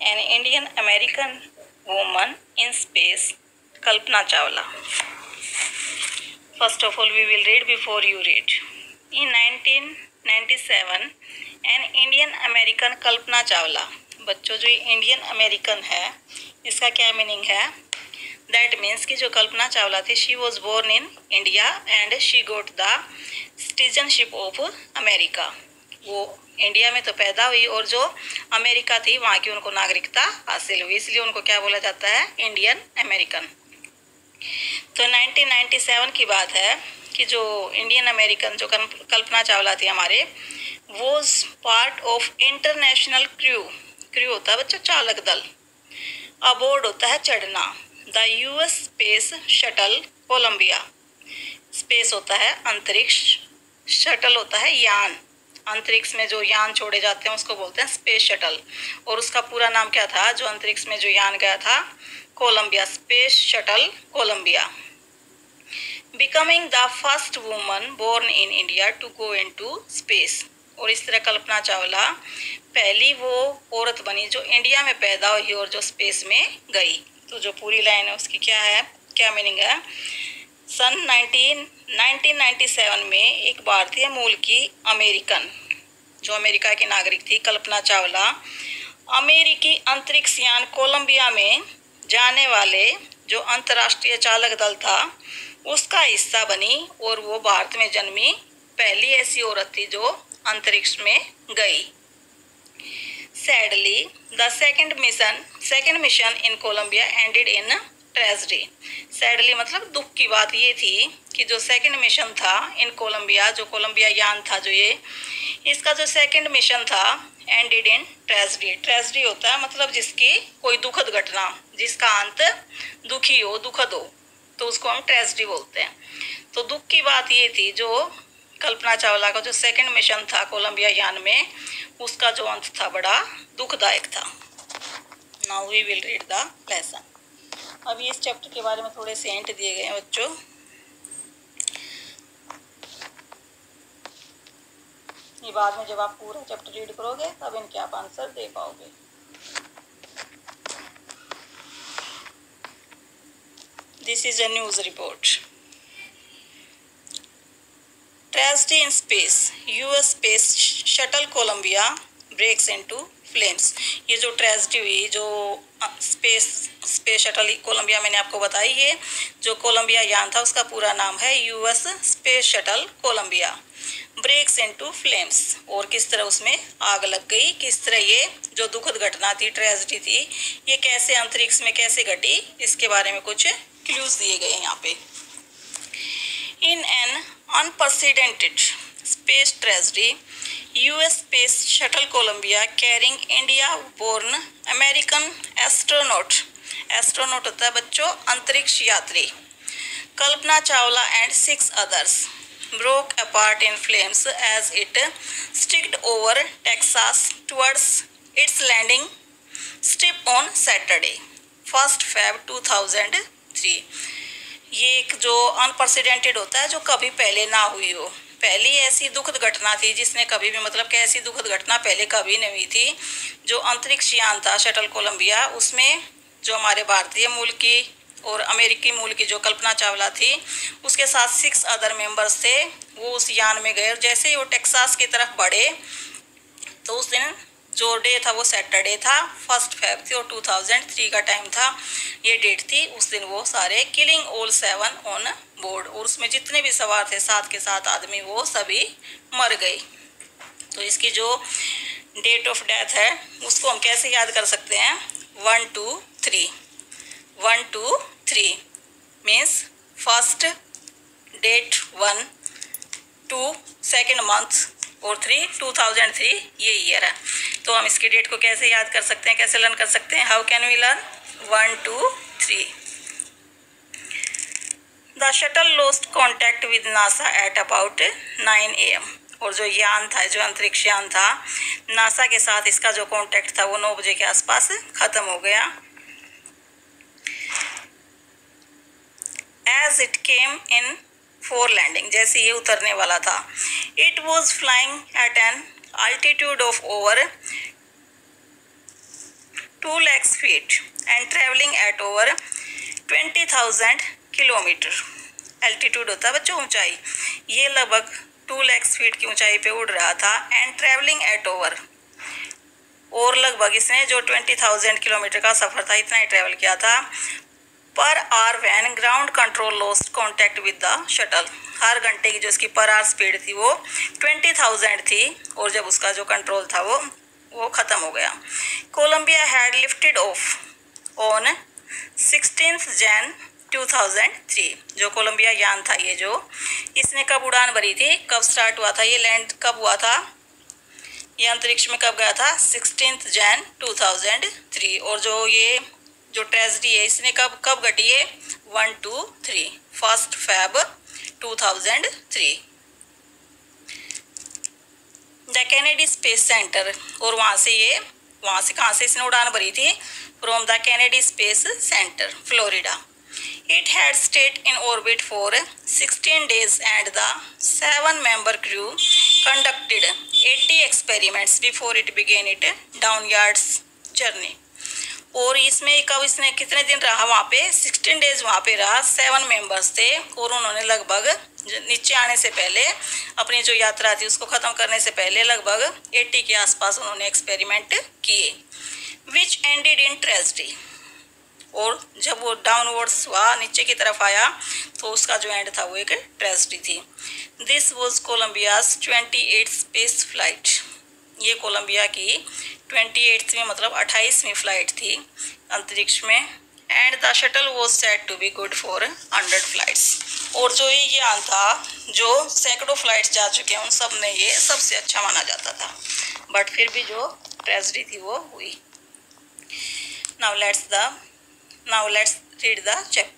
An Indian American woman in space, Kalpana Chawla. First of all, we will read before you read. In 1997, an Indian American Kalpana Chawla. बच्चों जो Indian American है इसका क्या meaning है? That means कि जो कल्पना चावला थी she was born in India and she got the citizenship of America. वो इंडिया में तो पैदा हुई और जो अमेरिका थी वहाँ की उनको नागरिकता हासिल हुई, इसलिए उनको क्या बोला जाता है? Indian American. तो 1997 की बात है कि जो इंडियन अमेरिकन जो कल्पना चावला थी हमारे, was part of international crew. Crew होता है बच्चों चालक दल, अबोर्ड होता है चढ़ना, the US space shuttle Columbia. Space होता है अंतरिक्ष, शटल होता है यान, अंतरिक्ष में जो यान छोड़े जाते हैं उसको बोलते हैं स्पेस शटल। और उसका पूरा नाम क्या था जो अंतरिक्ष में जो यान गया था? Columbia, space shuttle Columbia. Becoming the first woman born in India to go into space. और इस तरह कल्पना चावला पहली वो औरत बनी जो इंडिया में पैदा हुई और जो स्पेस में गई। तो जो पूरी लाइन है उसकी क्या है, क्या मीनिंग है? सन 1997 में एक भारतीय मूल की अमेरिकन जो अमेरिका की नागरिक थी कल्पना चावला अमेरिकी अंतरिक्ष यान कोलंबिया में जाने वाले जो अंतर्राष्ट्रीय चालक दल था उसका हिस्सा बनी और वो भारत में जन्मी पहली ऐसी औरत थी जो अंतरिक्ष में गई। Sadly the second mission in Columbia ended in tragedy. Sadly मतलब दुख की बात ये थी कि जो सेकंड मिशन था इन कोलंबिया, जो कोलंबिया यान था जो ये, इसका जो सेकंड मिशन था एंडेड इन ट्रेजेडी। ट्रेजेडी होता है मतलब जिसकी कोई दुखद घटना, जिसका अंत दुखी हो, दुखद हो, तो उसको हम ट्रेजेडी बोलते हैं। तो दुख की बात ये थी जो कल्पना चावला का जो सेकंड मिशन था कोलंबिया यान में, उसका जो अंत था बड़ा दुखदायक था। Now we will read the lesson. अभी इस चैप्टर के बारे में थोड़े से हिंट दिए गए हैं बच्चों। ये बाद में जब आप पूरा चैप्टर रीड करोगे तब इनके आप आंसर दे पाओगे। This is a news report. Tragedy in space, US space shuttle Columbia breaks into flames. ये जो ट्रेजेडी हुई जो स्पेस शटल कोलंबिया मैंने आपको बताई, ये जो कोलंबिया यान था उसका पूरा नाम है US space shuttle Columbia breaks into flames. और किस तरह उसमें आग लग गई, किस तरह ये जो दुखद घटना थी, ट्रेजेडी थी, ये कैसे अंतरिक्ष में कैसे घटी, इसके बारे में कुछ क्लूज दिए गए हैं यहाँ पे। In an unprecedented space tragedy, U.S. Space Shuttle Columbia carrying India-born American astronaut होता है बच्चों अंतरिक्ष यात्री, Kalpana Chawla and 6 others broke apart in flames as it streaked over Texas towards its landing strip on Saturday, 1 Feb 2003। ये एक जो unprecedented होता है जो कभी पहले ना हुई हो, पहली ऐसी दुखद घटना थी जिसने कभी भी मतलब कि ऐसी दुखद घटना पहले कभी नहीं हुई थी। जो अंतरिक्ष यान था शटल कोलंबिया, उसमें जो हमारे भारतीय मूल की और अमेरिकी मूल की जो कल्पना चावला थी उसके साथ 6 अदर मेंबर्स थे, वो उस यान में गए और जैसे ही वो टेक्सास की तरफ बढ़े तो उस दिन जो डे था वो सैटरडे था, 1 फेब थी और 2003 का टाइम था, ये डेट थी। उस दिन वो सारे किलिंग ऑल 7 ऑन बोर्ड, और उसमें जितने भी सवार थे 7 के 7 आदमी वो सभी मर गए। तो इसकी जो डेट ऑफ डेथ है उसको हम कैसे याद कर सकते हैं? 1 2 3 1 2 3 means first date 1, 2 second month और 3 2003 ये ईयर है। तो हम इसकी डेट को कैसे याद कर सकते हैं, कैसे लर्न कर सकते हैं? How can we learn? 1 2 3। The shuttle lost contact with NASA at about 9 AM। और जो यान था, जो अंतरिक्ष यान था, नासा के साथ इसका जो कॉन्टैक्ट था वो 9 बजे के आसपास खत्म हो गया। As it came in for landing, जैसे ये उतरने वाला था, it was flying at an altitude of over 2 lakhs feet and traveling at over 20,000 kilometre. Altitude होता है बच्चों ऊंचाई। ये लगभग 2 lakhs feet की ऊंचाई पे उड़ रहा था। एंड ट्रेवलिंग एट ओवर, और लगभग इसने जो 20,000 किलोमीटर का सफर था इतना ही ट्रेवल किया था। पर our van ground control lost contact with the shuttle, हर घंटे की जो इसकी पर आवर स्पीड थी वो 20,000 थी, और जब उसका जो कंट्रोल था वो ख़त्म हो गया। Columbia had lifted off on 16 Jan 2003। जो कोलंबिया यान था ये जो, इसने कब उड़ान भरी थी, कब स्टार्ट हुआ था, ये लैंड कब हुआ था, ये अंतरिक्ष में कब गया था, 16 जैन 2003। और जो ट्रेजेडी है इसने कब घटी है, 1 to 3 1 Feb 2003। The Kennedy space centre, और वहाँ से कहाँ से इसने उड़ान भरी थी, from the Kennedy space centre Florida. It had stayed in orbit for 16 days and the 7-member crew conducted 80 experiments before it began its downwards journey। और इसमें कब इसने कितने दिन रहा वहाँ पे, 16 डेज वहाँ पे रहा। 7 मेंबर्स थे, और उन्होंने लगभग नीचे आने से पहले, अपनी जो यात्रा थी उसको ख़त्म करने से पहले लगभग 80 के आसपास उन्होंने एक्सपेरिमेंट किए। विच एंडेड इन ट्रेजेडी, और जब वो डाउनवर्ड्स हुआ, नीचे की तरफ आया, तो उसका जो एंड था वो एक ट्रेजेडी थी। This was Columbia's 28th space flight, ये कोलंबिया की 28वीं मतलब 28वीं फ्लाइट थी अंतरिक्ष में। And the shuttle was said to be good for 100 flights, और जो ये यान था जो सैकड़ों फ्लाइट्स जा चुके हैं उन सब में ये सबसे अच्छा माना जाता था, बट फिर भी जो ट्रेजेडी थी वो हुई। Now let's read the chapter.